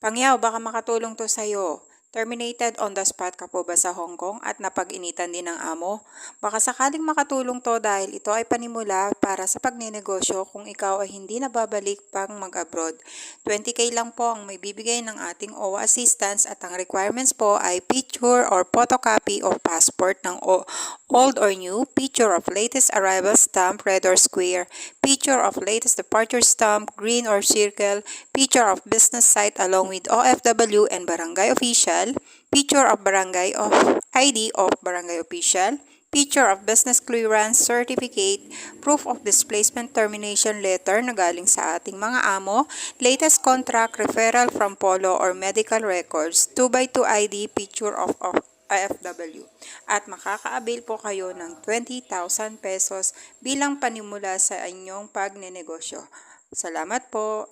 Pangyaw, baka makatulong to sa'yo. Terminated on the spot ka po ba sa Hong Kong at napag-initan din ng amo? Baka sakaling makatulong to dahil ito ay panimula para sa pagnenegosyo kung ikaw ay hindi nababalik pang mag-abroad. 20K lang po ang may bibigay ng ating OWA assistance at ang requirements po ay picture or photocopy of passport ng old or new, picture of latest arrival stamp, red or square, picture of latest departure stamp, green or circle, picture of business site along with OFW and barangay official, picture of barangay of ID of barangay official, picture of business clearance certificate, proof of displacement termination letter na galing sa ating mga amo, latest contract, referral from Polo or medical records, 2x2 ID, picture of IFW. At makaka-avail po kayo ng 20,000 pesos bilang panimula sa inyong pagnenegosyo. Salamat po!